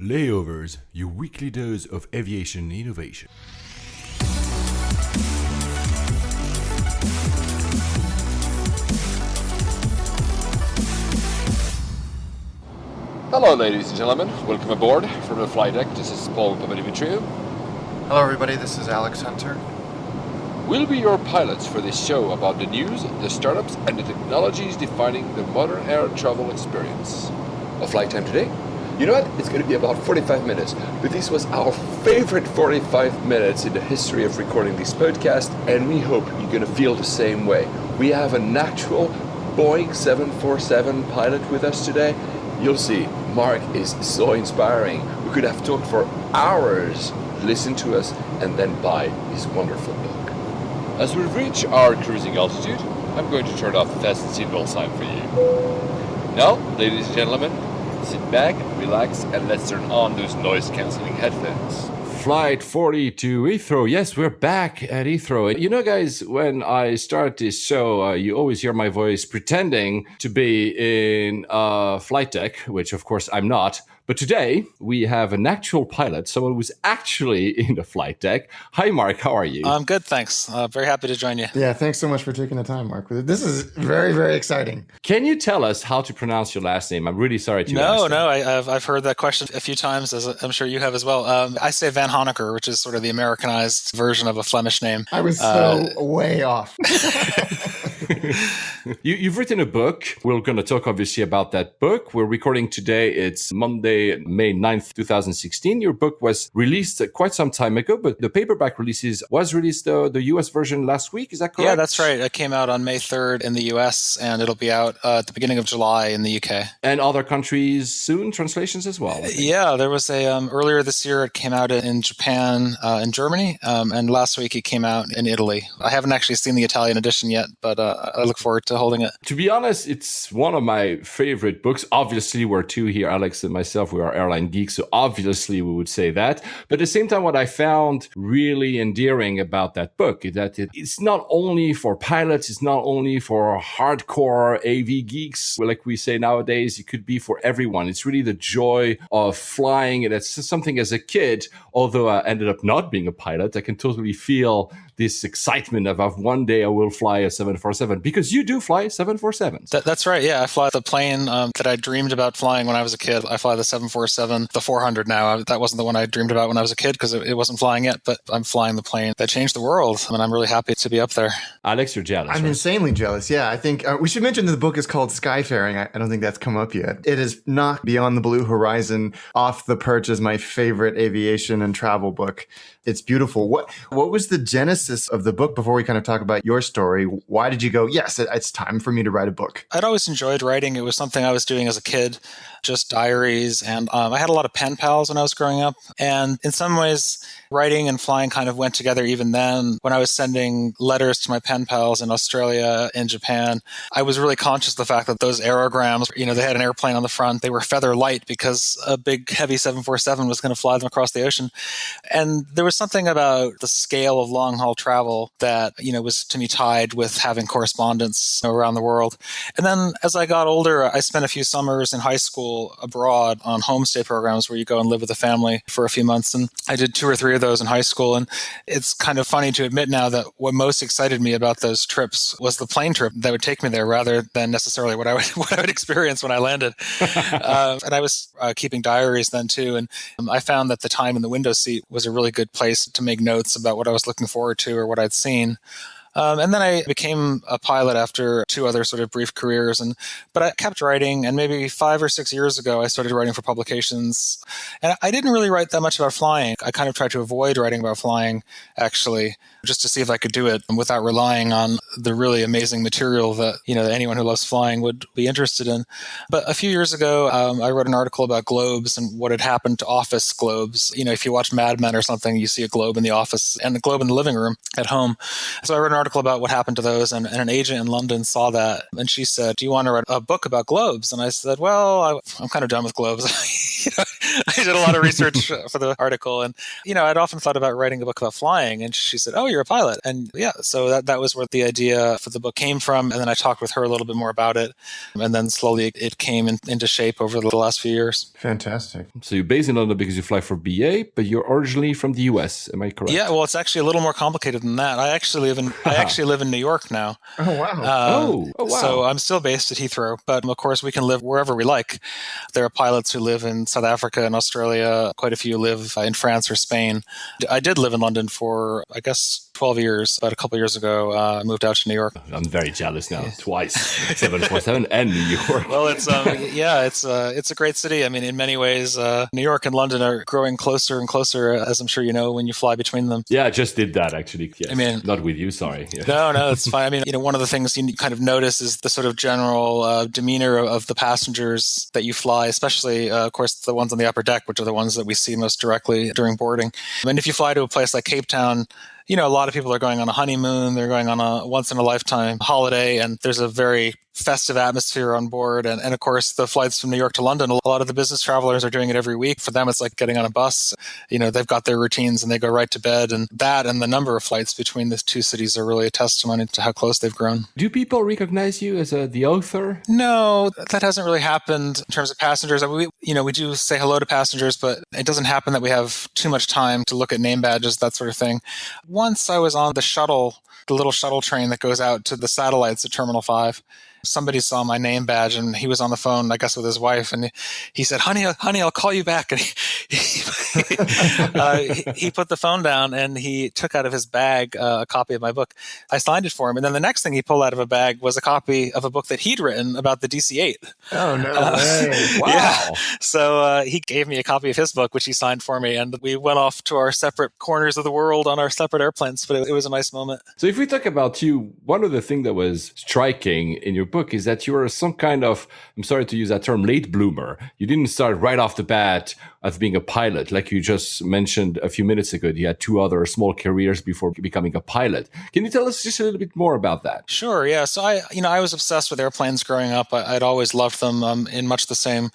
Layovers, your weekly dose of aviation innovation. Hello ladies and gentlemen, welcome aboard from the flight deck. This is Paul Papadimitriou. Hello everybody, this is Alex Hunter. We'll be your pilots for this show about the news, the startups and the technologies defining the modern air travel experience. A flight time today? You know what? It's going to be about 45 minutes, but this was our favorite 45 minutes in the history of recording this podcast, and we hope you're going to feel the same way. We have an actual Boeing 747 pilot with us today. You'll see, Mark is so inspiring. We could have talked for hours, listen to us, and then buy his wonderful book. As we reach our cruising altitude, I'm going to turn off the fasten seatbelt sign for you. Now, ladies and gentlemen, sit back, relax, and let's turn on those noise-canceling headphones. Flight 40 to Heathrow. Yes, we're back at Heathrow. You know, guys, when I start this show, you always hear my voice pretending to be in a flight deck, which, of course, I'm not. But today, we have an actual pilot, someone who's actually in the flight deck. Hi, Mark. How are you? I'm good, thanks. Very happy to join you. Yeah, thanks so much for taking the time, Mark. This is very, very exciting. Can you tell us how to pronounce your last name? I'm really sorry to ask. No, I've heard that question a few times, as I'm sure you have as well. I say Vanhoenacker, which is sort of the Americanized version of a Flemish name. I was so way off. You've written a book. We're going to talk, obviously, about that book. We're recording today. It's Monday, May 9th, 2016. Your book was released quite some time ago, but the paperback was released, the US version last week. Is that correct? Yeah, that's right. It came out on May 3rd in the US, and it'll be out at the beginning of July in the UK. And other countries soon, translations as well. Yeah, there was earlier this year, it came out in Japan and Germany, and last week it came out in Italy. I haven't actually seen the Italian edition yet, but I look forward to holding it. To be honest, it's one of my favorite books. Obviously, we're two here, Alex and myself. We are airline geeks, so obviously we would say that. But at the same time, what I found really endearing about that book is that it's not only for pilots, it's not only for hardcore AV geeks, like we say nowadays, it could be for everyone. It's really the joy of flying. And it's something as a kid, although I ended up not being a pilot, I can totally feel this excitement of one day I will fly a 747, because you do fly 747s. That's right. Yeah, I fly the plane that I dreamed about flying when I was a kid. I fly the 747, the 400 now. That wasn't the one I dreamed about when I was a kid because it wasn't flying yet, but I'm flying the plane that changed the world, and I'm really happy to be up there. Alex, you're jealous. I'm insanely jealous. Yeah, I think we should mention that the book is called Skyfaring. I don't think that's come up yet. It is knocked Beyond the Blue Horizon off the perch as my favorite aviation and travel book. It's beautiful. What was the genesis of the book before we kind of talk about your story? Why did you go, yes, it's time for me to write a book? I'd always enjoyed writing. It was something I was doing as a kid, just diaries. And I had a lot of pen pals when I was growing up. And in some ways, writing and flying kind of went together even then. When I was sending letters to my pen pals in Australia and Japan, I was really conscious of the fact that those aerograms, they had an airplane on the front. They were feather light because a big, heavy 747 was going to fly them across the ocean. And there was something about the scale of long-haul travel that, was to me tied with having correspondence around the world. And then as I got older, I spent a few summers in high school abroad on homestay programs where you go and live with a family for a few months. And I did 2 or 3 of those in high school. And it's kind of funny to admit now that what most excited me about those trips was the plane trip that would take me there rather than necessarily what I would experience when I landed. And I was keeping diaries then too. And I found that the time in the window seat was a really good place to make notes about what I was looking forward to or what I'd seen. And then I became a pilot after 2 other sort of brief careers. But I kept writing, and maybe 5 or 6 years ago, I started writing for publications. And I didn't really write that much about flying. I kind of tried to avoid writing about flying, actually, just to see if I could do it without relying on the really amazing material that, anyone who loves flying would be interested in. But a few years ago, I wrote an article about globes and what had happened to office globes. If you watch Mad Men or something, you see a globe in the office and a globe in the living room at home. So I wrote an article about what happened to those, and an agent in London saw that, and she said, "Do you want to write a book about globes?" And I said, "Well, I'm kind of done with globes." I did a lot of research for the article, and I'd often thought about writing a book about flying, and she said, "Oh, you're a pilot," and so that was where the idea for the book came from, and then I talked with her a little bit more about it, and then slowly it came into shape over the last few years. Fantastic. So you're based in London because you fly for BA, but you're originally from the US. Am I correct? Yeah, well, it's actually a little more complicated than that. I actually live in New York now. Oh, wow. Oh, wow. So I'm still based at Heathrow, but of course we can live wherever we like. There are pilots who live in South Africa and Australia. Quite a few live in France or Spain. I did live in London for, I guess, 12 years, but a couple of years ago, I moved out to New York. I'm very jealous now. Twice, 747 and New York. Well, it's a great city. I mean, in many ways, New York and London are growing closer and closer, as I'm sure you know, when you fly between them. Yeah, I just did that actually. Yes. I mean, not with you, sorry. Yeah. No, it's fine. I mean, one of the things you kind of notice is the sort of general demeanor of the passengers that you fly, especially, of course, the ones on the upper deck, which are the ones that we see most directly during boarding. And if you fly to a place like Cape Town, a lot of people are going on a honeymoon, they're going on a once-in-a-lifetime holiday, and there's a very festive atmosphere on board. And of course, the flights from New York to London, a lot of the business travelers are doing it every week. For them, it's like getting on a bus. They've got their routines and they go right to bed. And that and the number of flights between the two cities are really a testimony to how close they've grown. Do people recognize you as the author? No, that hasn't really happened in terms of passengers. We do say hello to passengers, but it doesn't happen that we have too much time to look at name badges, that sort of thing. Once I was on the little shuttle train that goes out to the satellites at Terminal 5. Somebody saw my name badge and he was on the phone, I guess, with his wife. And he said, honey, I'll call you back. And he put the phone down and he took out of his bag a copy of my book. I signed it for him. And then the next thing he pulled out of a bag was a copy of a book that he'd written about the DC-8. Oh, no way. Wow. Yeah. So he gave me a copy of his book, which he signed for me. And we went off to our separate corners of the world on our separate airplanes. But it was a nice moment. So if we talk about you, one of the things that was striking in your book is that you are some kind of, I'm sorry to use that term, late bloomer. You didn't start right off the bat as being a pilot. Like you just mentioned a few minutes ago, you had two other small careers before becoming a pilot. Can you tell us just a little bit more about that? Sure, yeah. So I was obsessed with airplanes growing up. I'd always loved them in much the same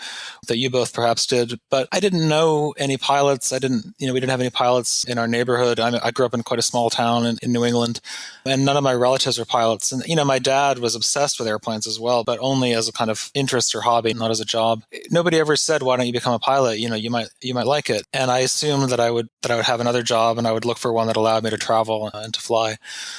that you both perhaps did. But I didn't know any pilots. We didn't have any pilots in our neighborhood. I grew up in quite a small town in New England, and none of my relatives were pilots. And, my dad was obsessed with airplanes as well, but only as a kind of interest or hobby, not as a job. Nobody ever said, why don't you become a pilot? You might like it. And I assumed that I would have another job and I would look for one that allowed me to travel and to fly.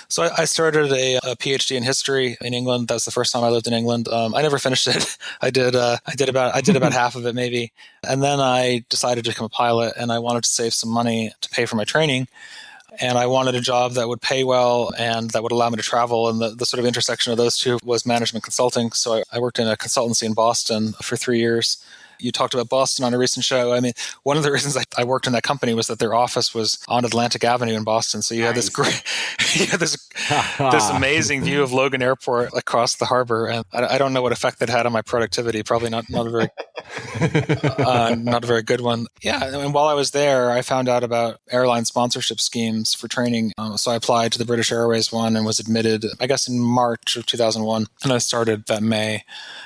So I started a PhD in history in England. That was the first time I lived in England. I never finished it. I did about half of it maybe. And then I decided to become a pilot and I wanted to save some money to pay for my training. And I wanted a job that would pay well and that would allow me to travel. And the sort of intersection of those two was management consulting. So I worked in a consultancy in Boston for 3 years. You talked about Boston on a recent show. I mean, one of the reasons I worked in that company was that their office was on Atlantic Avenue in Boston. So you had this great, this amazing view of Logan Airport across the harbor. And I don't know what effect that had on my productivity. Probably not a very, not a very good one. Yeah. And while I was there, I found out about airline sponsorship schemes for training. So I applied to the British Airways one and was admitted, I guess, in March of 2001. And I started that May.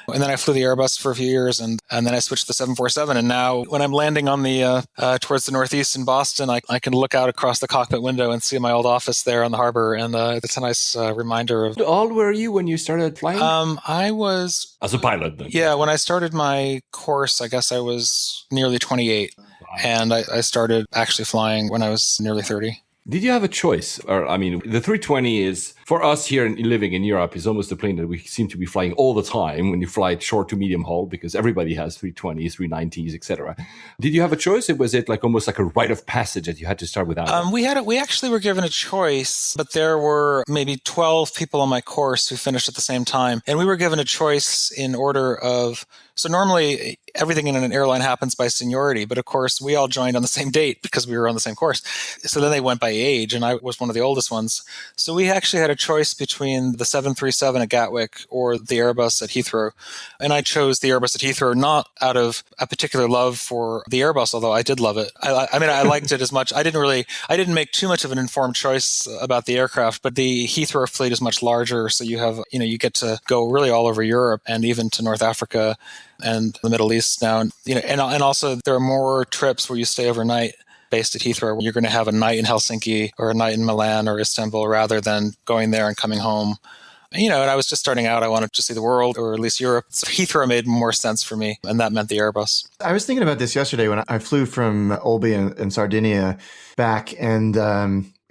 And then I flew the Airbus for a few years and then I switched to the 747. And now when I'm landing on the towards the Northeast in Boston, I can look out across the cockpit window and see my old office there on the harbor. And it's a nice reminder of... How old were you when you started flying? I was... As a pilot then? Yeah, when I started my course, I guess I was nearly 28. Wow. And I started actually flying when I was nearly 30. Did you have a choice? Or, I mean, the 320 is, for us here living in Europe, is almost a plane that we seem to be flying all the time when you fly short to medium haul, because everybody has 320s, 390s, etc. Did you have a choice, or was it like almost like a rite of passage that you had to start without? We actually were given a choice, but there were maybe 12 people on my course who finished at the same time. And we were given a choice in order of... So normally everything in an airline happens by seniority, but of course we all joined on the same date because we were on the same course. So then they went by age and I was one of the oldest ones. So we actually had a choice between the 737 at Gatwick or the Airbus at Heathrow. And I chose the Airbus at Heathrow, not out of a particular love for the Airbus, although I did love it. I mean, I liked it as much. I didn't make too much of an informed choice about the aircraft, but the Heathrow fleet is much larger. So you get to go really all over Europe and even to North Africa. and the Middle East now. And also there are more trips where you stay overnight based at Heathrow. You're going to have a night in Helsinki or a night in Milan or Istanbul rather than going there and coming home. And I was just starting out. I wanted to see the world, or at least Europe. So Heathrow made more sense for me, and that meant the Airbus. I was thinking about this yesterday when I flew from Olbia in Sardinia back, and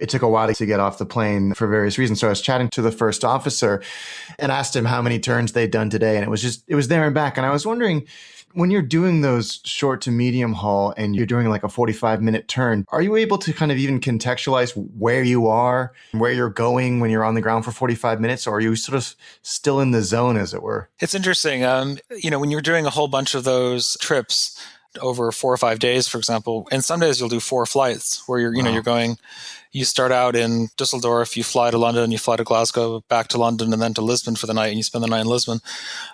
it took a while to get off the plane for various reasons. So I was chatting to the first officer and asked him how many turns they'd done today, and it was there and back. And I was wondering, when you're doing those short to medium haul and you're doing like a 45-minute turn, are you able to kind of even contextualize where you are, where you're going when you're on the ground for 45 minutes? Or are you sort of still in the zone, as it were? It's interesting. When you're doing a whole bunch of those trips over 4 or 5 days, for example, and some days you'll do 4 flights where you're going. You start out in Dusseldorf, you fly to London, you fly to Glasgow, back to London, and then to Lisbon for the night, and you spend the night in Lisbon.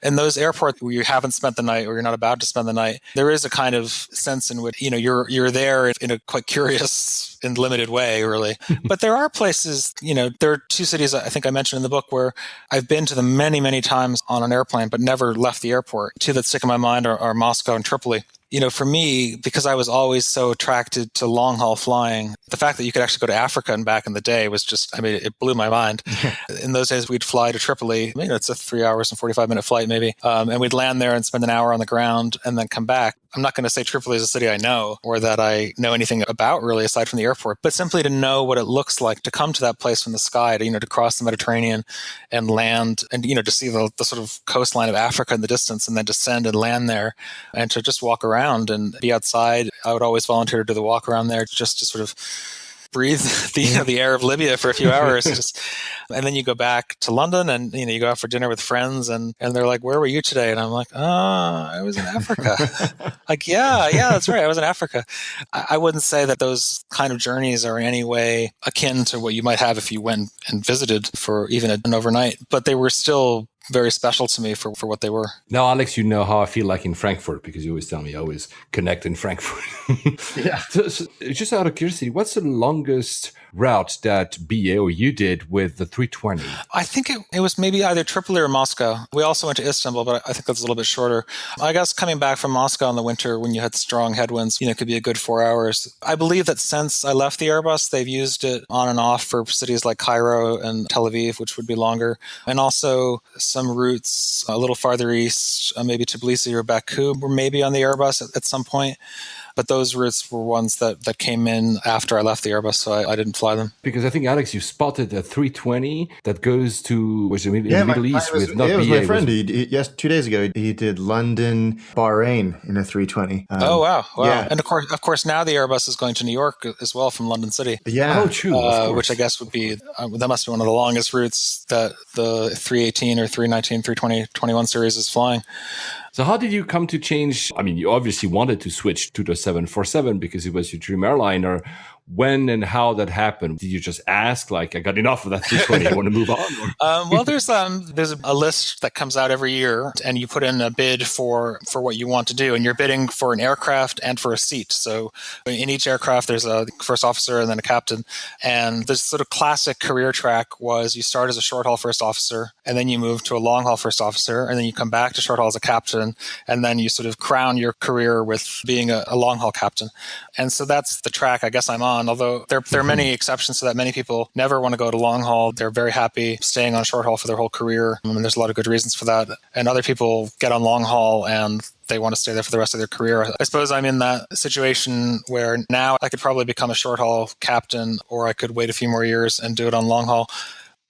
In those airports where you haven't spent the night or you're not about to spend the night, there is a kind of sense in which, you're there in a quite curious and limited way, really. But there are places, there are 2 cities I think I mentioned in the book where I've been to them many, many times on an airplane, but never left the airport. 2 that stick in my mind are Moscow and Tripoli. For me, because I was always so attracted to long haul flying, the fact that you could actually go to Africa and back in the day was just, it blew my mind. In those days, we'd fly to Tripoli. It's a 3 hours and 45-minute flight maybe. And we'd land there and spend an hour on the ground and then come back. I'm not going to say Tripoli is a city I know or that I know anything about really aside from the airport, but simply to know what it looks like to come to that place from the sky, to cross the Mediterranean and land and, to see the sort of coastline of Africa in the distance and then descend and land there and to just walk around and be outside. I would always volunteer to do the walk around there just to sort of breathe the air of Libya for a few hours. And then you go back to London and, you go out for dinner with friends and they're like, where were you today? And I'm like, I was in Africa. Like, yeah, that's right. I was in Africa. I wouldn't say that those kind of journeys are in any way akin to what you might have if you went and visited for even an overnight, but they were still very special to me for what they were. Now, Alex, you know how I feel like in Frankfurt, because you always tell me I always connect in Frankfurt. Yeah. So just out of curiosity, what's the longest route that BA or you did with the 320? I think it was maybe either Tripoli or Moscow. We also went to Istanbul, but I think that's a little bit shorter. I guess coming back from Moscow in the winter when you had strong headwinds, could be a good 4 hours. I believe that since I left the Airbus, they've used it on and off for cities like Cairo and Tel Aviv, which would be longer. And also some routes a little farther east, maybe Tbilisi or Baku, were maybe on the Airbus at some point. But those routes were ones that came in after I left the Airbus, so I didn't fly them. Because I think, Alex, you spotted a 320 that goes to the Middle East with not BA. It was my friend. Yes, 2 days ago, he did London, Bahrain in a 320. Oh, wow. Yeah. And of course, now the Airbus is going to New York as well from London City. Yeah. Oh, true. Which I guess would be, that must be one of the longest routes that the 318 or 319, 320, 21 series is flying. So how did you come to change? I mean, you obviously wanted to switch to the 747 because it was your dream airliner. When and how that happened? Did you just ask, like, I got enough of that 320, I want to move on? Well, there's a list that comes out every year, and you put in a bid for what you want to do, and you're bidding for an aircraft and for a seat. So in each aircraft, there's a first officer and then a captain. And the sort of classic career track was you start as a short haul first officer, and then you move to a long haul first officer, and then you come back to short haul as a captain, and then you sort of crown your career with being a long haul captain. And so that's the track I guess I'm on. Although there are many exceptions to that. Many people never want to go to long haul. They're very happy staying on short haul for their whole career. And there's a lot of good reasons for that. And other people get on long haul and they want to stay there for the rest of their career. I suppose I'm in that situation where now I could probably become a short haul captain, or I could wait a few more years and do it on long haul.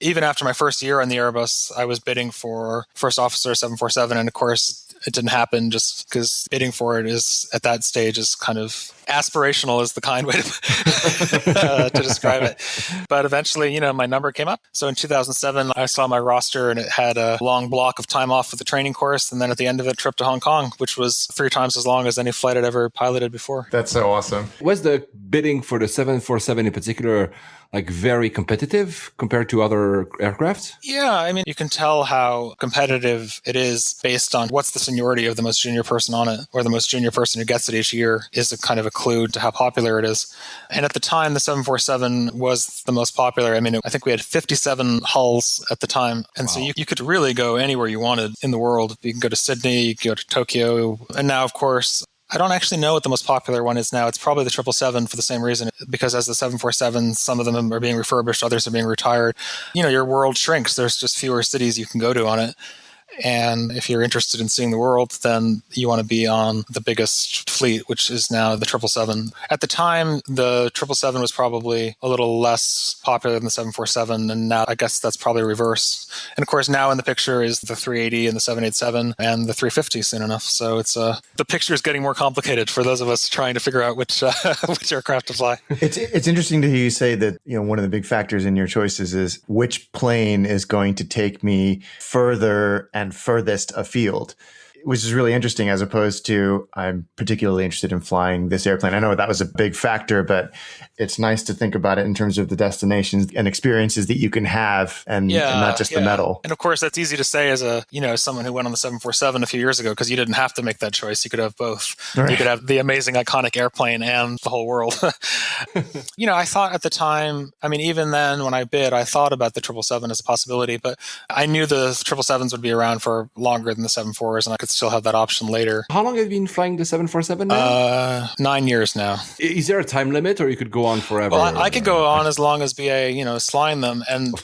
Even after my first year on the Airbus, I was bidding for first officer 747. And of course, it didn't happen just because bidding for it is at that stage is kind of aspirational is the kind way to describe it. But eventually, my number came up. So in 2007, I saw my roster and it had a long block of time off for the training course. And then at the end of it, trip to Hong Kong, which was 3 times as long as any flight I'd ever piloted before. That's so awesome. Was the bidding for the 747 in particular like very competitive compared to other aircraft? Yeah, I mean, you can tell how competitive it is based on what's the seniority of the most junior person on it, or the most junior person who gets it each year is a kind of a clue to how popular it is. And at the time, the 747 was the most popular. I mean, I think we had 57 hulls at the time. And so you could really go anywhere you wanted in the world. You can go to Sydney, you can go to Tokyo. And now, of course, I don't actually know what the most popular one is now. It's probably the 777 for the same reason, because as the 747, some of them are being refurbished, others are being retired. Your world shrinks. There's just fewer cities you can go to on it. And if you're interested in seeing the world, then you want to be on the biggest fleet, which is now the 777. At the time, the 777 was probably a little less popular than the 747, and now I guess that's probably reversed. And of course, now in the picture is the 380 and the 787 and the 350 soon enough. So it's the picture is getting more complicated for those of us trying to figure out which which aircraft to fly. It's interesting to hear you say that one of the big factors in your choices is which plane is going to take me further and furthest afield, which is really interesting, as opposed to I'm particularly interested in flying this airplane. I know that was a big factor, but it's nice to think about it in terms of the destinations and experiences that you can have and not just the metal. And of course, that's easy to say as someone who went on the 747 a few years ago, because you didn't have to make that choice. You could have both. Right. You could have the amazing, iconic airplane and the whole world. I thought at the time, even then when I bid, I thought about the 777 as a possibility, but I knew the 777s would be around for longer than the 74s, and I could still have that option later. How long have you been flying the 747 now? 9 years now. Is there a time limit, or you could go on forever? Well, I could go on as long as BA, is flying them. And,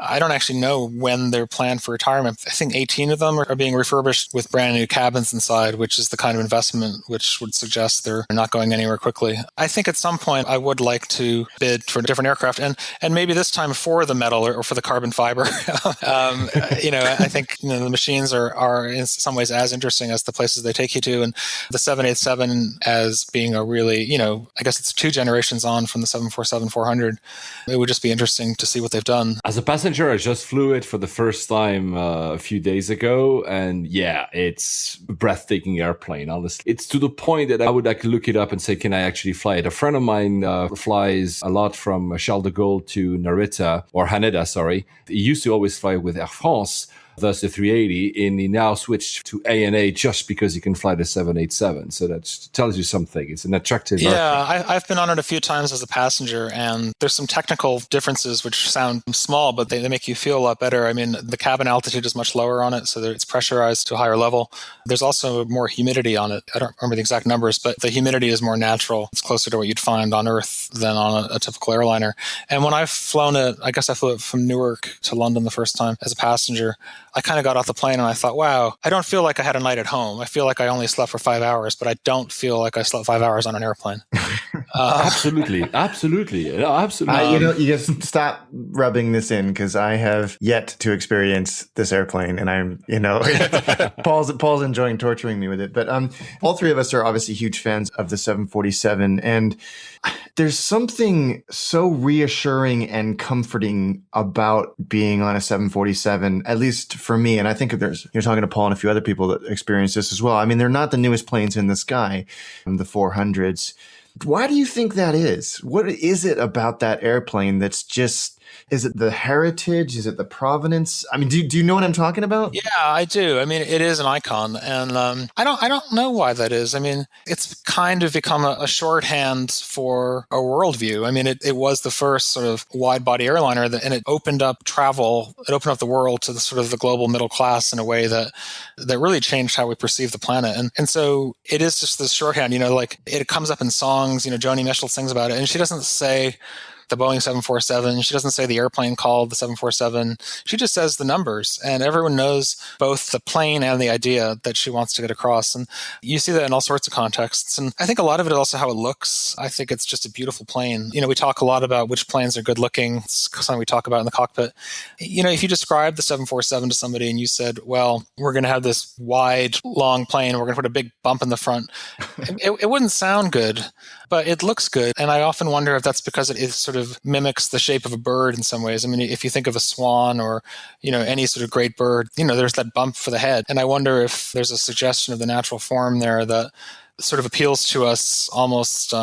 I don't actually know when they're planned for retirement. I think 18 of them are being refurbished with brand new cabins inside, which is the kind of investment which would suggest they're not going anywhere quickly. I think at some point I would like to bid for a different aircraft, and maybe this time for the metal or for the carbon fiber. I think the machines are in some ways as interesting as the places they take you to. And the 787 as being a really, I guess it's 2 generations on from the 747-400. It would just be interesting to see what they've done. As a passenger, I just flew it for the first time a few days ago. And it's a breathtaking airplane, honestly. It's to the point that I would look it up and say, can I actually fly it? A friend of mine flies a lot from Charles de Gaulle to Narita, or Haneda, sorry. He used to always fly with Air France, thus the 380, and he now switched to ANA just because he can fly the 787. So that tells you something. It's an attractive airplane. I've been on it a few times as a passenger, and there's some technical differences which sound small, but they make you feel a lot better. The cabin altitude is much lower on it, so that it's pressurized to a higher level. There's also more humidity on it. I don't remember the exact numbers, but the humidity is more natural. It's closer to what you'd find on Earth than on a typical airliner. And when I've flown it, I guess I flew it from Newark to London the first time as a passenger, I kind of got off the plane and I thought, wow, I don't feel like I had a night at home. I feel like I only slept for 5 hours, but I don't feel like I slept 5 hours on an airplane. Absolutely. You just stop rubbing this in, because I have yet to experience this airplane, and I'm, Paul's enjoying torturing me with it. But all three of us are obviously huge fans of the 747, and there's something so reassuring and comforting about being on a 747, at least for me. And I think you're talking to Paul and a few other people that experience this as well. They're not the newest planes in the sky, the 400s. Why do you think that is? What is it about that airplane that's just, is it the heritage? Is it the provenance? Do you know what I'm talking about? Yeah, I do. It is an icon, and I don't know why that is. It's kind of become a shorthand for a worldview. It was the first sort of wide body airliner, and it opened up travel. It opened up the world to the sort of the global middle class in a way that really changed how we perceive the planet. And so it is just this shorthand. It comes up in songs. Joni Mitchell sings about it, and she doesn't say the Boeing 747. She doesn't say the airplane called the 747. She just says the numbers, and everyone knows both the plane and the idea that she wants to get across. And you see that in all sorts of contexts. And I think a lot of it is also how it looks. I think it's just a beautiful plane. We talk a lot about which planes are good looking. It's something we talk about in the cockpit. If you describe the 747 to somebody and you said, well, we're going to have this wide, long plane, we're going to put a big bump in the front, it wouldn't sound good, but it looks good. And I often wonder if that's because it sort of mimics the shape of a bird in some ways. If you think of a swan or, any sort of great bird, there's that bump for the head. And I wonder if there's a suggestion of the natural form there that sort of appeals to us almost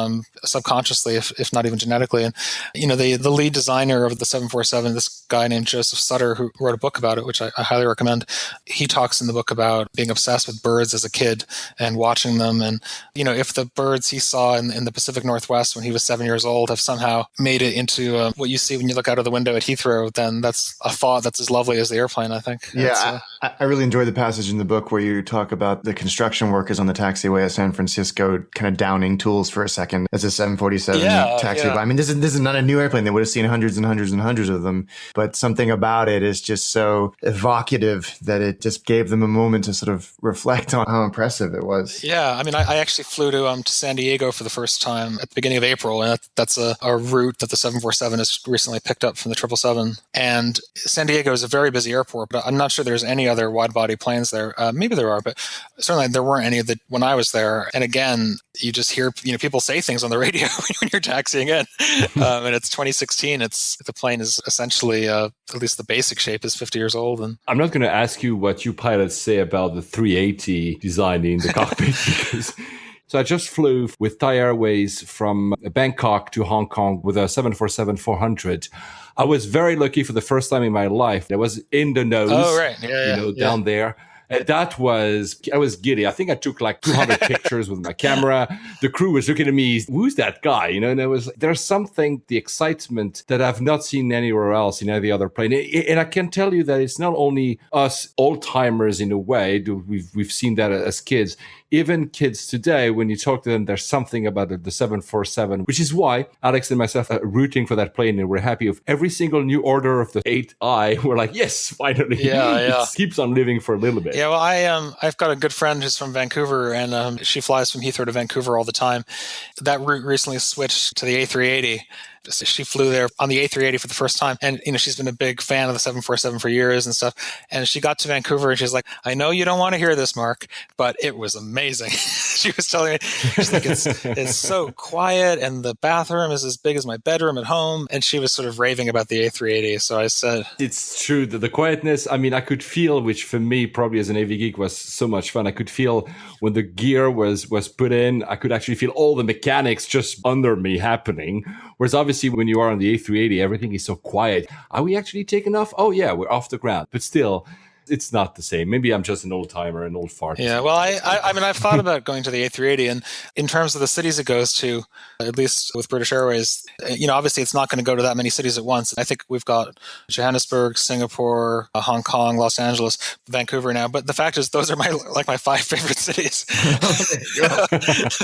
subconsciously, if not even genetically. And, the lead designer of the 747, this guy named Joseph Sutter, who wrote a book about it, which I highly recommend, he talks in the book about being obsessed with birds as a kid and watching them. And, if the birds he saw in the Pacific Northwest when he was 7 years old have somehow made it into what you see when you look out of the window at Heathrow, then that's a thought that's as lovely as the airplane, I think. Yeah, I really enjoyed the passage in the book where you talk about the construction workers on the taxiway of San Francisco kind of downing tools for a second as a 747 taxi by. I mean, this is not a new airplane. They would have seen hundreds and hundreds and hundreds of them, but something about it is just so evocative that it just gave them a moment to sort of reflect on how impressive it was. Yeah, I mean, I actually flew to San Diego for the first time at the beginning of April, and that's a route that the 747 has recently picked up from the 777. And San Diego is a very busy airport, but I'm not sure there's any other wide-body planes there. Maybe there are, but certainly there weren't any when I was there. And again, you just hear people say things on the radio when you're taxiing in. And it's 2016. The plane is essentially at least the basic shape is 50 years old. And I'm not going to ask you what you pilots say about the 380 design in the cockpit because. So I just flew with Thai Airways from Bangkok to Hong Kong with a 747-400. I was very lucky for the first time in my life. I was in the nose, down there. And I was giddy. I think I took like 200 pictures with my camera. The crew was looking at me, who's that guy? And there's something, the excitement that I've not seen anywhere else in any other plane. And I can tell you that it's not only us old timers in a way, we've seen that as kids. Even kids today, when you talk to them, there's something about the 747, which is why Alex and myself are rooting for that plane. And we're happy with every single new order of the 8i. We're like, yes, finally. It keeps on living for a little bit. Yeah, well, I've got a good friend who's from Vancouver, and she flies from Heathrow to Vancouver all the time. That route recently switched to the A380. She flew there on the A380 for the first time. And, she's been a big fan of the 747 for years and stuff. And she got to Vancouver and she's like, I know you don't want to hear this, Mark, but it was amazing. She was telling me, she's like, it's so quiet and the bathroom is as big as my bedroom at home. And she was sort of raving about the A380. So I said, it's true that the quietness, I mean, I could feel, which for me, probably as an AV geek was so much fun. I could feel when the gear was put in, I could actually feel all the mechanics just under me happening. Whereas obviously when you are on the A380, everything is so quiet. Are we actually taking off? Oh yeah, we're off the ground. But still, it's not the same. Maybe I'm just an old timer, an old fart. Yeah, well, I mean, I've thought about going to the A380, and in terms of the cities it goes to, at least with British Airways, obviously it's not going to go to that many cities at once. I think we've got Johannesburg, Singapore, Hong Kong, Los Angeles, Vancouver now. But the fact is, those are my 5 favorite cities.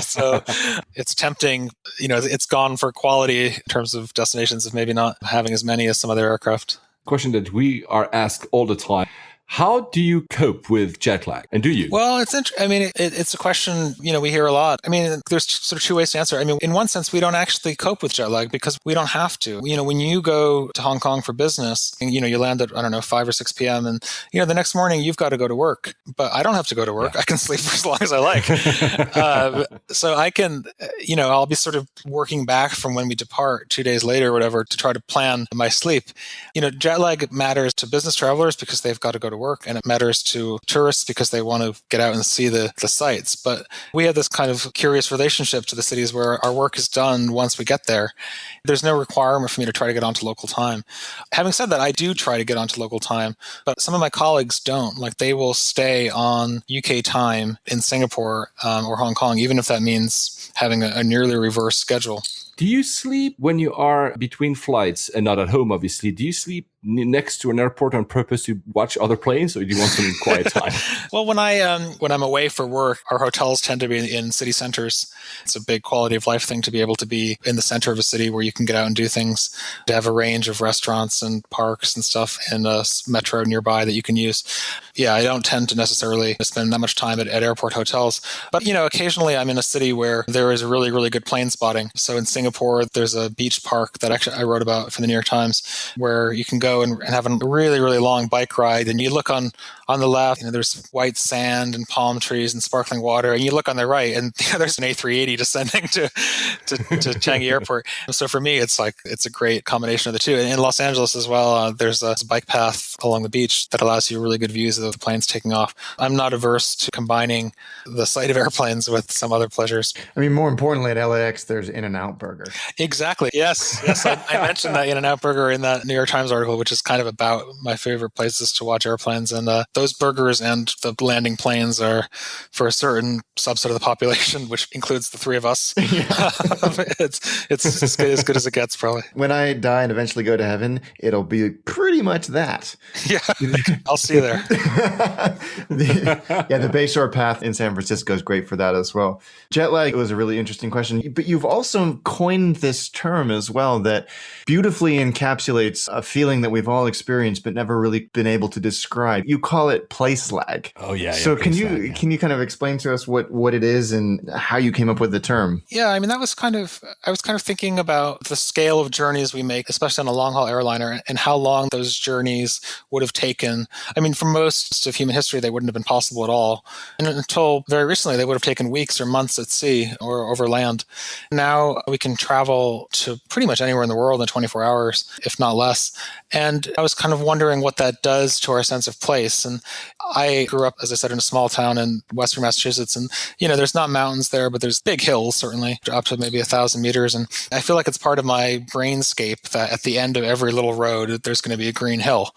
So it's tempting. It's gone for quality in terms of destinations of maybe not having as many as some other aircraft. Question that we are asked all the time. How do you cope with jet lag? And do you? Well, it's a question, we hear a lot. I mean, there's sort of 2 ways to answer. I mean, in one sense, we don't actually cope with jet lag because we don't have to. When you go to Hong Kong for business, and, you land at, 5 or 6 p.m. and, the next morning you've got to go to work. But I don't have to go to work. Yeah. I can sleep for as long as I like. So I can, I'll be sort of working back from when we depart 2 days later or whatever to try to plan my sleep. Jet lag matters to business travelers because they've got to go to work, and it matters to tourists because they want to get out and see the sights. But we have this kind of curious relationship to the cities where our work is done once we get there. There's no requirement for me to try to get onto local time. Having said that, I do try to get onto local time, but some of my colleagues don't. Like, they will stay on UK time in Singapore or Hong Kong, even if that means having a nearly reverse schedule. Do you sleep when you are between flights and not at home, obviously? Do you sleep next to an airport on purpose to watch other planes, or do you want some quiet time? Well, when I'm away for work, our hotels tend to be in city centers. It's a big quality of life thing to be able to be in the center of a city where you can get out and do things, to have a range of restaurants and parks and stuff and a metro nearby that you can use. Yeah, I don't tend to necessarily spend that much time at airport hotels. But, occasionally I'm in a city where there is really, really good plane spotting. So in Singapore, there's a beach park that actually I wrote about for the New York Times where you can go go and have a really, really long bike ride, and you look on the left, there's white sand and palm trees and sparkling water, and you look on the right, and there's an A380 descending to Changi Airport. So for me, it's a great combination of the two. And in Los Angeles as well, there's a bike path along the beach that allows you really good views of the planes taking off. I'm not averse to combining the sight of airplanes with some other pleasures. I mean, more importantly, at LAX, there's In-N-Out Burger. Exactly. Yes. I mentioned that In-N-Out Burger in that New York Times article, which is kind of about my favorite places to watch airplanes. And those burgers and the landing planes are for a certain subset of the population, which includes the three of us. It's as good as it gets, probably. When I die and eventually go to heaven, it'll be pretty much that. Yeah, I'll see you there. The Bayshore Path in San Francisco is great for that as well. Jet lag was a really interesting question, but you've also coined this term as well that beautifully encapsulates a feeling that we've all experienced but never really been able to describe. You call it place lag. Oh yeah. So can you kind of explain to us what it is and how you came up with the term? Yeah, I mean I was kind of thinking about the scale of journeys we make, especially on a long haul airliner, and how long those journeys would have taken. I mean, for most of human history, they wouldn't have been possible at all. And until very recently, they would have taken weeks or months at sea or over land. Now we can travel to pretty much anywhere in the world in 24 hours, if not less. And I was kind of wondering what that does to our sense of place. And I grew up, as I said, in a small town in western Massachusetts. And, there's not mountains there, but there's big hills, certainly, up to maybe 1,000 meters. And I feel like it's part of my brainscape that at the end of every little road, there's going to be a green hill.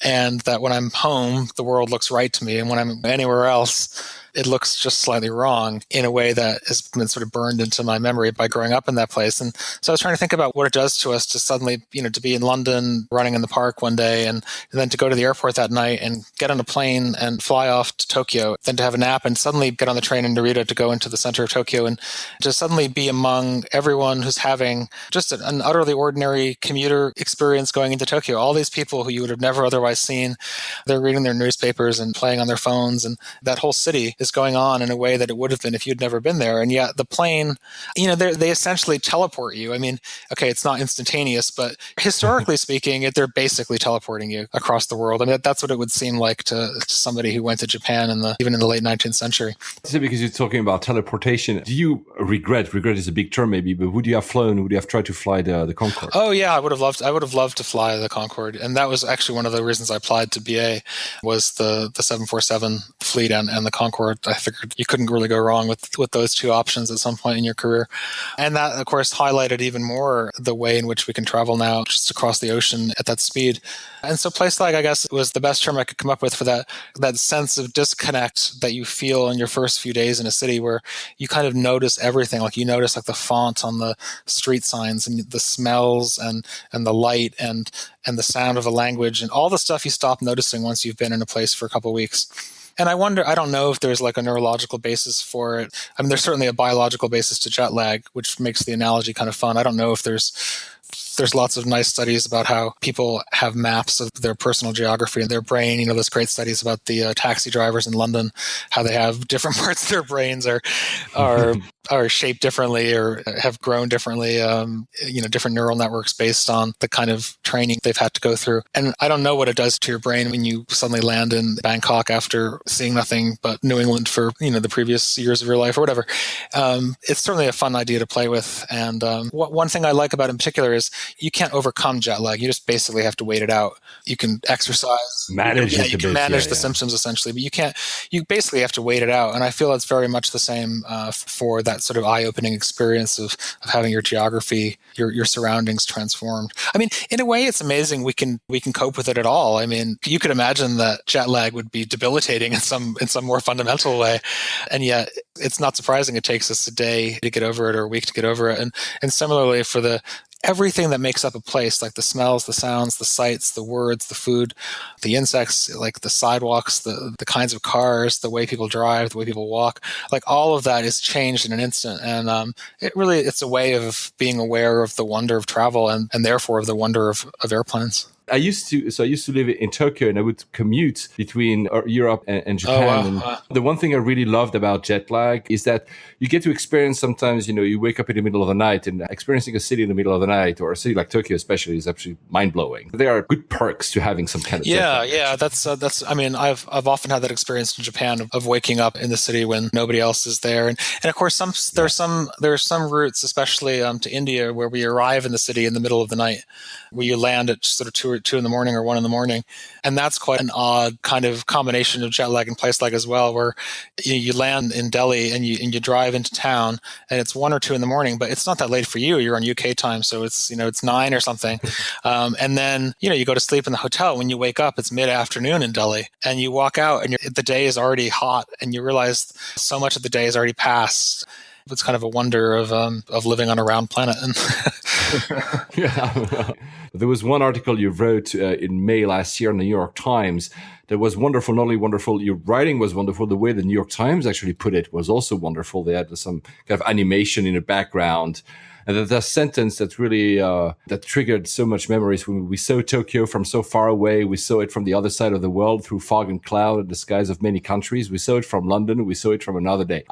And that when I'm home, the world looks right to me. And when I'm anywhere else, it looks just slightly wrong in a way that has been sort of burned into my memory by growing up in that place. And so I was trying to think about what it does to us to suddenly, to be in London running in the park one day and then to go to the airport that night and get on a plane and fly off to Tokyo, then to have a nap and suddenly get on the train in Narita to go into the center of Tokyo and to suddenly be among everyone who's having just an utterly ordinary commuter experience going into Tokyo. All these people who you would have never otherwise seen, they're reading their newspapers and playing on their phones, and that whole city is going on in a way that it would have been if you'd never been there. And yet the plane, they essentially teleport you. I mean, okay, it's not instantaneous, but historically speaking, they're basically teleporting you across the world. I mean, that's what it would seem like to somebody who went to Japan even in the late 19th century. So because you're talking about teleportation, do you regret is a big term maybe, but would you have tried to fly the Concorde? Oh yeah, I would have loved to fly the Concorde. And that was actually one of the reasons I applied to BA was the 747 fleet and the Concorde. I figured you couldn't really go wrong with those two options at some point in your career. And that, of course, highlighted even more the way in which we can travel now just across the ocean at that speed. And so place lag, I guess, was the best term I could come up with for that sense of disconnect that you feel in your first few days in a city where you kind of notice everything. Like you notice like the font on the street signs and the smells and the light and the sound of the language and all the stuff you stop noticing once you've been in a place for a couple of weeks. And I don't know if there's like a neurological basis for it. I mean, there's certainly a biological basis to jet lag, which makes the analogy kind of fun. I don't know if there's lots of nice studies about how people have maps of their personal geography in their brain. There's great studies about the taxi drivers in London, how they have different parts of their brains are shaped differently or have grown differently, different neural networks based on the kind of training they've had to go through. And I don't know what it does to your brain when you suddenly land in Bangkok after seeing nothing but New England for, the previous years of your life or whatever. It's certainly a fun idea to play with. And one thing I like about it in particular is you can't overcome jet lag. You just basically have to wait it out. You can exercise. You can manage the symptoms essentially, but you basically have to wait it out. And I feel it's very much the same for that sort of eye-opening experience of having your geography, your surroundings transformed. I mean, in a way, it's amazing we can cope with it at all. I mean, you could imagine that jet lag would be debilitating in some more fundamental way, and yet it's not surprising it takes us a day to get over it or a week to get over it. And similarly for everything that makes up a place, like the smells, the sounds, the sights, the words, the food, the insects, like the sidewalks, the kinds of cars, the way people drive, the way people walk, like all of that is changed in an instant. And it's a way of being aware of the wonder of travel and therefore of the wonder of airplanes. I used to live in Tokyo, and I would commute between Europe and Japan. And the one thing I really loved about jet lag is that you get to experience sometimes, you wake up in the middle of the night, and experiencing a city in the middle of the night, or a city like Tokyo especially, is absolutely mind-blowing. There are good perks to having some kind of jet lag. Yeah. That's. I mean, I've often had that experience in Japan of waking up in the city when nobody else is there, and of course there are some routes, especially to India, where we arrive in the city in the middle of the night, where you land at sort of two in the morning or 1 a.m, and that's quite an odd kind of combination of jet lag and place lag as well, where you land in Delhi and you drive into town, and it's 1 or 2 a.m, but it's not that late for you. You're on UK time, so it's it's 9 or something, and then you go to sleep in the hotel. When you wake up, it's mid-afternoon in Delhi, and you walk out, and the day is already hot, and you realize so much of the day has already passed. It's kind of a wonder of living on a round planet. Yeah. There was one article you wrote in May last year in the New York Times that was wonderful. Not only wonderful, your writing was wonderful. The way the New York Times actually put it was also wonderful. They had some kind of animation in the background. And there's a sentence that really that triggered so much memories. When we saw Tokyo from so far away, we saw it from the other side of the world through fog and cloud and the skies of many countries. We saw it from London. We saw it from another day.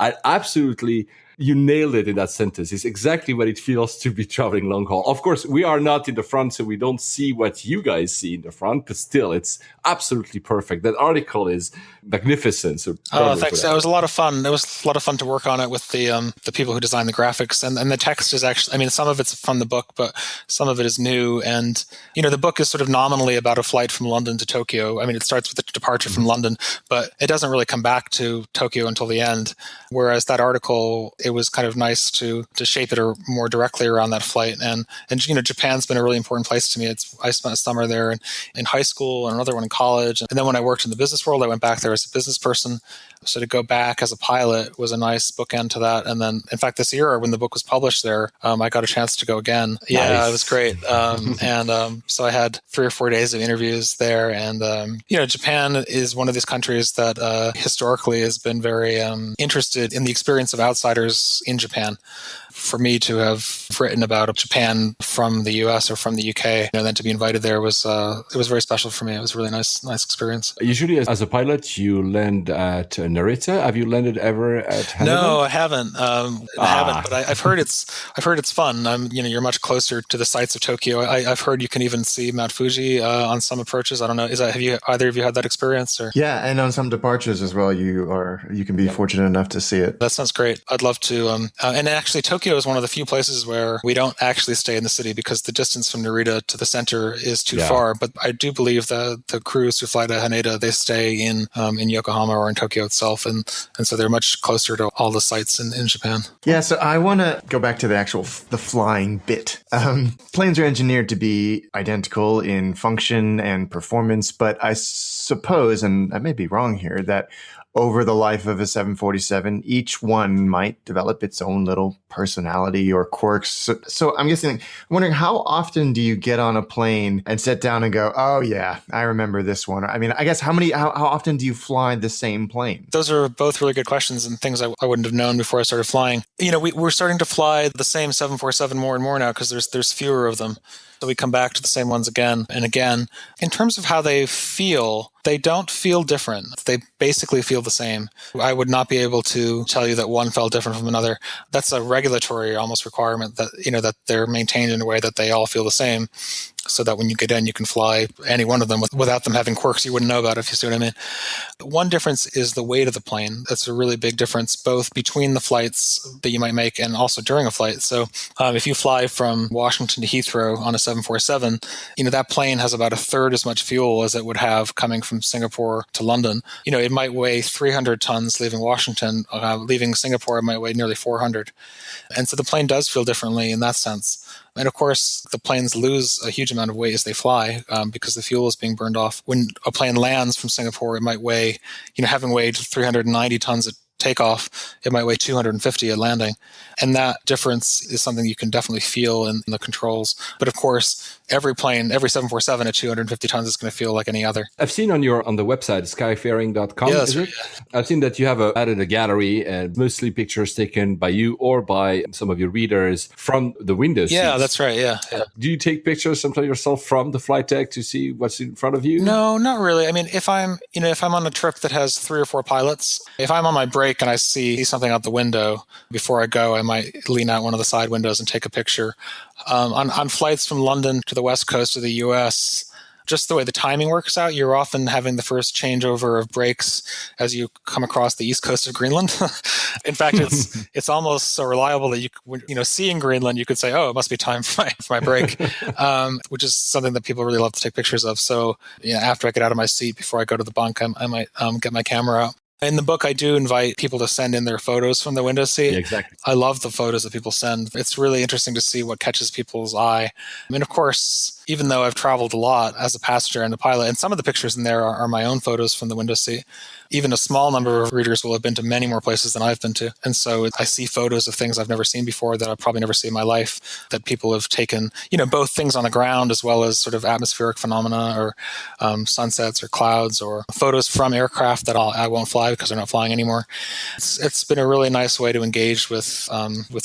You nailed it in that sentence. It's exactly what it feels to be traveling long haul. Of course, we are not in the front, so we don't see what you guys see in the front, but still, it's absolutely perfect. That article is magnificent. So thanks. It was a lot of fun. It was a lot of fun to work on it with the people who designed the graphics, and the text is actually, I mean, some of it's from the book, but some of it is new. And, the book is sort of nominally about a flight from London to Tokyo. I mean, it starts with the departure from London, but it doesn't really come back to Tokyo until the end. Whereas that article, it was kind of nice to shape it more directly around that flight. And Japan's been a really important place to me. I spent a summer there in high school and another one in college. And then when I worked in the business world, I went back there as a business person. So to go back as a pilot was a nice bookend to that. And then, in fact, this year when the book was published there, I got a chance to go again. Yeah, nice. It was great. So I had 3 or 4 days of interviews there. And, Japan is one of these countries that historically has been very interested in the experience of outsiders in Japan. For me to have written about Japan from the US or from the UK, and then to be invited there it was very special for me. It was a really nice experience. Usually, as a pilot, you land at Narita. Have you landed ever at Haneda? No, I haven't. But I've heard it's fun. You're much closer to the sights of Tokyo. I've heard you can even see Mount Fuji on some approaches. I don't know. Have you either of you had that experience? Or? Yeah, and on some departures as well, you can be fortunate enough to see it. That sounds great. I'd love to. And actually, Tokyo is one of the few places where we don't actually stay in the city because the distance from Narita to the center is too far. But I do believe that the crews who fly to Haneda, they stay in Yokohama or in Tokyo itself, and so they're much closer to all the sites in Japan. Yeah, so I want to go back to the flying bit. Planes are engineered to be identical in function and performance, but I suppose, and I may be wrong here, that over the life of a 747, each one might develop its own little personality or quirks. So I'm wondering, how often do you get on a plane and sit down and go, oh yeah, I remember this one? I mean, I guess how often do you fly the same plane? Those are both really good questions and things I wouldn't have known before I started flying. We're starting to fly the same 747 more and more now because there's fewer of them. So we come back to the same ones again and again. In terms of how they feel, they don't feel different. They basically feel the same. I would not be able to tell you that one felt different from another. That's a regulatory almost requirement that, that they're maintained in a way that they all feel the same, so that when you get in, you can fly any one of them without them having quirks you wouldn't know about, if you see what I mean. One difference is the weight of the plane. That's a really big difference, both between the flights that you might make and also during a flight. So if you fly from Washington to Heathrow on a 747, that plane has about a third as much fuel as it would have coming from Singapore to London. It might weigh 300 tons leaving Washington. Leaving Singapore, it might weigh nearly 400. And so the plane does feel differently in that sense. And of course, the planes lose a huge amount of weight as they fly because the fuel is being burned off. When a plane lands from Singapore, it might weigh, having weighed 390 tons at takeoff, it might weigh 250 at landing. And that difference is something you can definitely feel in the controls. But of course, every plane, every 747 at 250 tons is going to feel like any other. I've seen on the website, skyfaring.com, Yeah, is it? I've seen that you have added a gallery and mostly pictures taken by you or by some of your readers from the window seats. Yeah, that's right. Yeah. Do you take pictures sometimes yourself from the flight deck to see what's in front of you? No, not really. I mean, if I'm on a trip that has 3 or 4 pilots, if I'm on my break and I see something out the window before I go, I might lean out one of the side windows and take a picture. On flights from London to the west coast of the U.S., just the way the timing works out, you're often having the first changeover of brakes as you come across the east coast of Greenland. In fact, it's almost so reliable that seeing Greenland, you could say, "Oh, it must be time for my break," which is something that people really love to take pictures of. So, after I get out of my seat before I go to the bunk, I might get my camera out. In the book, I do invite people to send in their photos from the window seat. Yeah, exactly. I love the photos that people send. It's really interesting to see what catches people's eye. I mean, of course, even though I've traveled a lot as a passenger and a pilot, and some of the pictures in there are my own photos from the window seat, even a small number of readers will have been to many more places than I've been to. And so I see photos of things I've never seen before that I'll probably never see in my life that people have taken, both things on the ground as well as sort of atmospheric phenomena or sunsets or clouds or photos from aircraft that I won't fly because they're not flying anymore. It's been a really nice way to engage with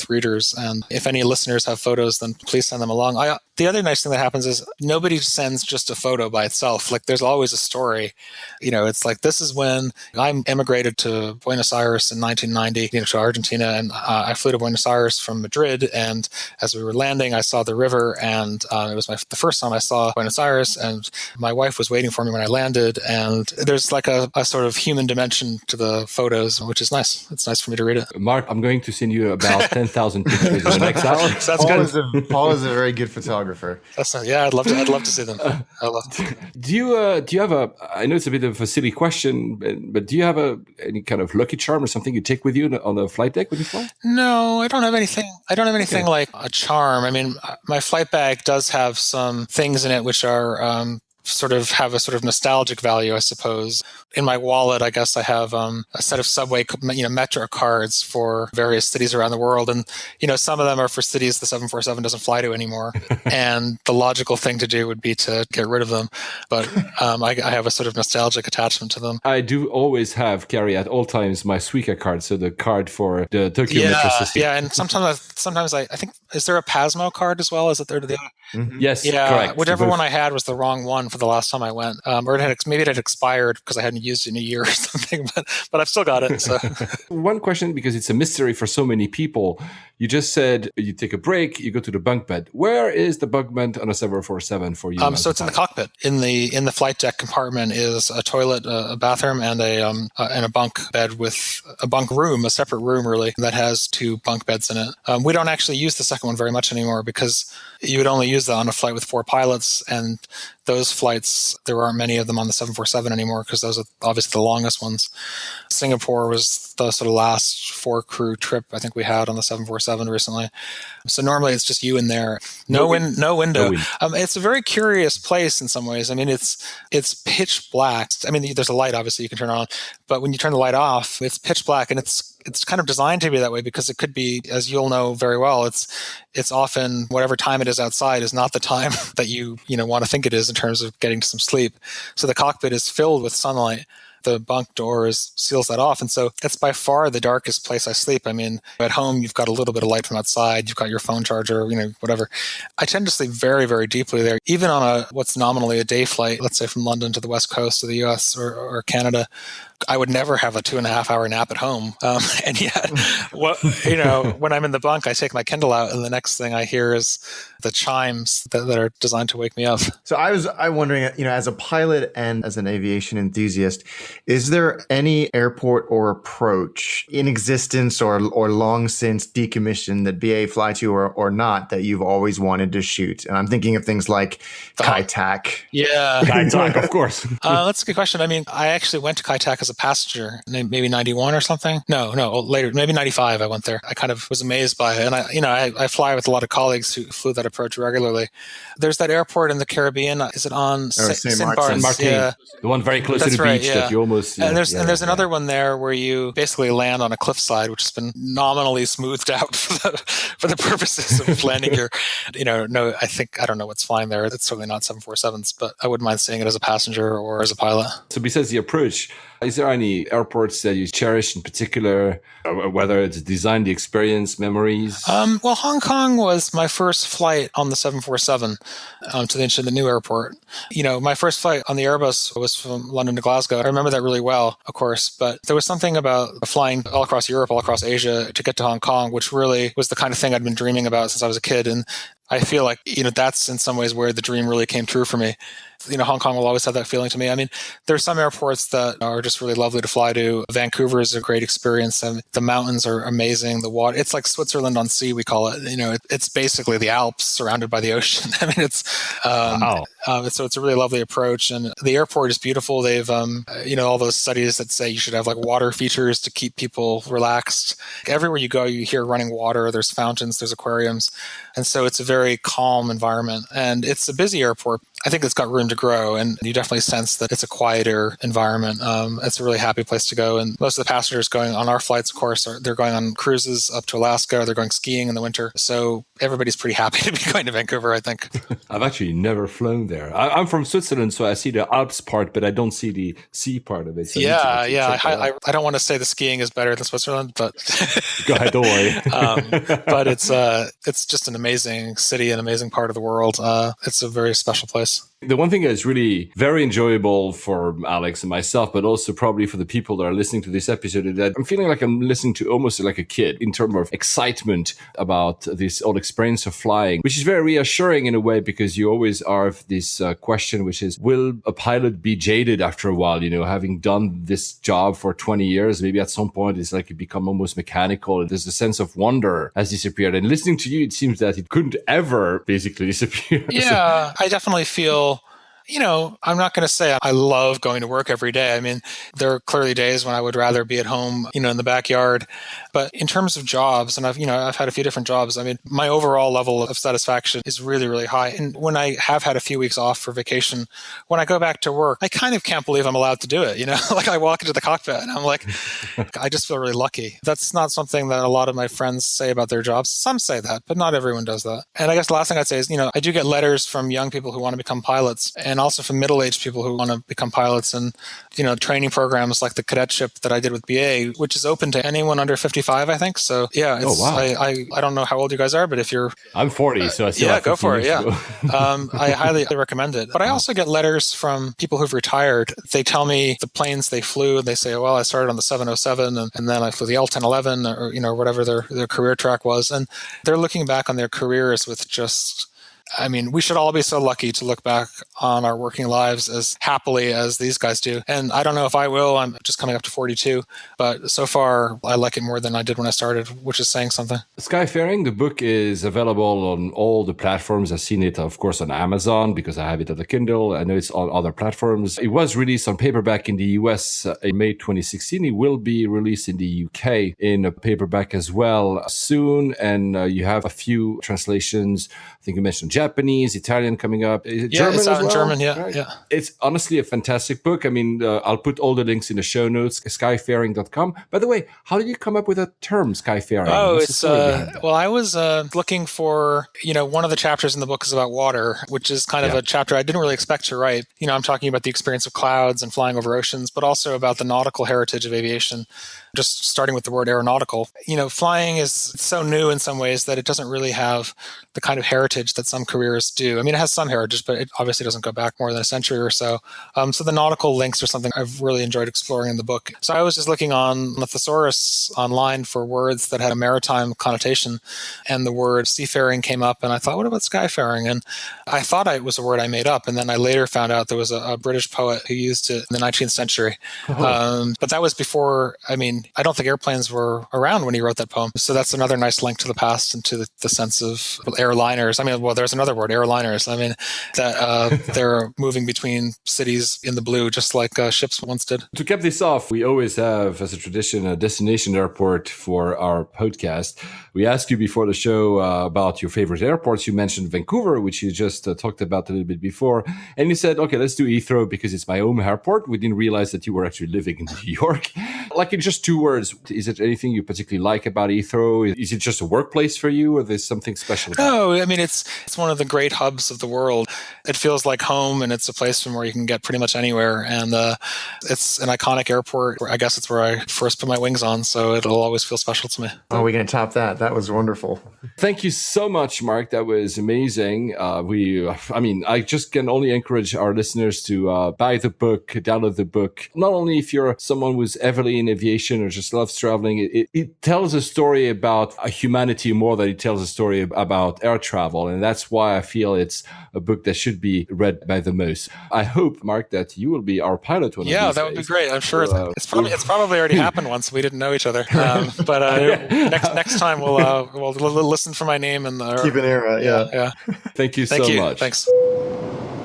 readers. And if any listeners have photos, then please send them along. The other nice thing that happens is nobody sends just a photo by itself. Like there's always a story. It's like, this is when I emigrated to Buenos Aires in 1990, to Argentina, and I flew to Buenos Aires from Madrid. And as we were landing, I saw the river, and it was the first time I saw Buenos Aires. And my wife was waiting for me when I landed. And there's like a sort of human dimension to the photos, which is nice. It's nice for me to read it. Mark, I'm going to send you about 10,000 pictures in the next hour. That's good. Paul is a very good photographer. I'd love to see them. Do you have I know it's a bit of a silly question, but do you have any kind of lucky charm or something you take with you on the flight deck when you fly? No, I don't have anything. Like a charm. I mean, my flight bag does have some things in it which are have a sort of nostalgic value, I suppose. In my wallet, I guess I have a set of subway, metro cards for various cities around the world. And, some of them are for cities the 747 doesn't fly to anymore. And the logical thing to do would be to get rid of them. But I have a sort of nostalgic attachment to them. I do always carry at all times my Suica card, so the card for the Tokyo Metro system. Yeah, and sometimes I think, is there a Pasmo card as well? Is it there to the other? Mm-hmm. Yes, yeah, correct. Whichever one I had was the wrong one for the last time I went, or maybe it had expired because I hadn't used it in a year or something. But I've still got it. So one question, because it's a mystery for so many people. You just said you take a break, you go to the bunk bed. Where is the bunk bed on a 747 for you? So it's in the cockpit. In the flight deck compartment is a toilet, a bathroom, and a bunk bed with a bunk room, a separate room really that has 2 bunk beds in it. We don't actually use the second one very much anymore because you would only use that on a flight with 4 pilots, and those flights, there aren't many of them on the 747 anymore because those are obviously the longest ones. Singapore was the sort of last 4 crew trip I think we had on the 747 recently. So normally it's just you in there. No window. It's a very curious place in some ways. I mean, it's pitch black. I mean, there's a light obviously you can turn on, but when you turn the light off, it's pitch black, and it's kind of designed to be that way because it could be, as you'll know very well, it's often whatever time it is outside is not the time that you want to think it is in terms of getting to some sleep. So the cockpit is filled with sunlight. The bunk door seals that off. And so it's by far the darkest place I sleep. I mean, at home, you've got a little bit of light from outside. You've got your phone charger, whatever. I tend to sleep very, very deeply there. Even on what's nominally a day flight, let's say from London to the west coast of the US or Canada, I would never have a 2.5-hour nap at home. And yet, when I'm in the bunk, I take my Kindle out, and the next thing I hear is the chimes that are designed to wake me up. So I'm wondering, as a pilot and as an aviation enthusiast, is there any airport or approach in existence or long since decommissioned that BA fly to or not that you've always wanted to shoot? And I'm thinking of things like Kai Tak. Yeah. Kai Tak, of course. That's a good question. I mean, I actually went to Kai Tak as a passenger, maybe 91 or something. No, later, maybe 95 I went there. I kind of was amazed by it. And I fly with a lot of colleagues who flew that approach regularly. There's that airport in the Caribbean. Is it on Saint Martin? Martin. Yeah. The one very close to the beach that you You almost and there's another one there where you basically land on a cliffside, which has been nominally smoothed out for the purposes of landing your, no, I don't know what's flying there. It's certainly not 747s, but I wouldn't mind seeing it as a passenger or as a pilot. So besides the approach, is there any airports that you cherish in particular, whether it's design, the experience, memories? Well, Hong Kong was my first flight on the 747 to the new airport. My first flight on the Airbus was from London to Glasgow. I remember that really well, of course, but there was something about flying all across Europe, all across Asia to get to Hong Kong, which really was the kind of thing I'd been dreaming about since I was a kid. And I feel like, that's in some ways where the dream really came true for me. Hong Kong will always have that feeling to me. I mean, there are some airports that are just really lovely to fly to. Vancouver is a great experience. And the mountains are amazing. The water, it's like Switzerland on sea, we call it. It's basically the Alps surrounded by the ocean. I mean, it's, Wow. So it's a really lovely approach. And the airport is beautiful. They've, all those studies that say you should have like water features to keep people relaxed. Everywhere you go, you hear running water. There's fountains, there's aquariums. And so it's a very calm environment. And it's a busy airport. I think it's got room to grow, and you definitely sense that it's a quieter environment. It's a really happy place to go, and most of the passengers going on our flights, of course, they're going on cruises up to Alaska. They're going skiing in the winter, so everybody's pretty happy to be going to Vancouver, I think. I've actually never flown there. I'm from Switzerland, so I see the Alps part, but I don't see the sea part of it. So I don't want to say the skiing is better than Switzerland, but go ahead, don't worry. But it's just an amazing city, an amazing part of the world. It's a very special place. The one thing that's really very enjoyable for Alex and myself, but also probably for the people that are listening to this episode, is that I'm feeling like I'm listening to almost like a kid in terms of excitement about this whole experience of flying, which is very reassuring in a way, because you always have this question, which is, will a pilot be jaded after a while? Having done this job for 20 years, maybe at some point it's like you become almost mechanical. There's a sense of wonder has disappeared. And listening to you, it seems that it couldn't ever basically disappear. Yeah, I definitely feel, I'm not going to say I love going to work every day. I mean, there are clearly days when I would rather be at home, in the backyard. But in terms of jobs, and I've had a few different jobs. I mean, my overall level of satisfaction is really, really high. And when I have had a few weeks off for vacation, when I go back to work, I kind of can't believe I'm allowed to do it. Like I walk into the cockpit and I'm like, I just feel really lucky. That's not something that a lot of my friends say about their jobs. Some say that, but not everyone does that. And I guess the last thing I'd say is, I do get letters from young people who want to become pilots, and also from middle-aged people who want to become pilots, and training programs like the cadetship that I did with BA, which is open to anyone under 55, I think. So yeah, it's, wow. I don't know how old you guys are, but if you're, I'm 40, so I still have go for it. years to Yeah, I highly recommend it. But I also get letters from people who've retired. They tell me the planes they flew, and they say, well, I started on the 707, and then I flew the L1011, or whatever their career track was, and they're looking back on their careers with just, I mean, we should all be so lucky to look back on our working lives as happily as these guys do. And I don't know if I will. I'm just coming up to 42. But so far, I like it more than I did when I started, which is saying something. Skyfaring, the book is available on all the platforms. I've seen it, of course, on Amazon because I have it on the Kindle. I know it's on other platforms. It was released on paperback in the US in May 2016. It will be released in the UK in a paperback as well soon. And you have a few translations. I think you mentioned Japanese, Italian coming up. Is it German it's as out in well? German, yeah, Right. yeah. It's honestly a fantastic book. I mean, I'll put all the links in the show notes, skyfaring.com. By the way, how did you come up with that term, Skyfaring? Oh, What's the it's, story behind that? well, I was looking for, one of the chapters in the book is about water, which is kind of a chapter I didn't really expect to write. I'm talking about the experience of clouds and flying over oceans, but also about the nautical heritage of aviation. Just starting with the word aeronautical. Flying is so new in some ways that it doesn't really have the kind of heritage that some careers do. I mean, it has some heritage, but it obviously doesn't go back more than a century or so. So the nautical links are something I've really enjoyed exploring in the book. So I was just looking on the thesaurus online for words that had a maritime connotation, and the word seafaring came up, and I thought, what about skyfaring? And I thought it was a word I made up, and then I later found out there was a British poet who used it in the 19th century. But that was before, I don't think airplanes were around when he wrote that poem. So that's another nice link to the past and to the sense of airliners. There's another word, airliners. I mean, that they're moving between cities in the blue, just like ships once did. To cap this off, we always have, as a tradition, a destination airport for our podcast. We asked you before the show about your favorite airports. You mentioned Vancouver, which you just talked about a little bit before. And you said, okay, let's do Heathrow because it's my home airport. We didn't realize that you were actually living in New York. Like in just 2 words, is it anything you particularly like about Heathrow? Is it just a workplace for you, or there's something special about it? No, I mean, it's one of the great hubs of the world. It feels like home, and it's a place from where you can get pretty much anywhere. And it's an iconic airport. I guess it's where I first put my wings on, so it'll always feel special to me. Oh, we're going to top that. That was wonderful. Thank you so much, Mark. That was amazing. I just can only encourage our listeners to buy the book, download the book. Not only if you're someone who's heavily in aviation or just loves traveling, it tells a story about humanity more than it tells a story about air travel. And that's why I feel it's a book that should be read by the most. I hope, Mark, that you will be our pilot one of these days. Yeah, that would be great. I'm sure it's probably already happened once. We didn't know each other. Next time we'll listen for my name and keep an ear. Yeah. Thank you so much. Thanks.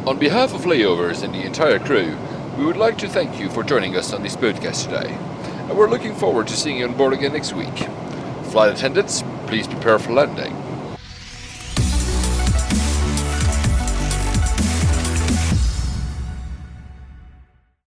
On behalf of Layovers and the entire crew, we would like to thank you for joining us on this podcast today. And we're looking forward to seeing you on board again next week. Flight attendants, please prepare for landing.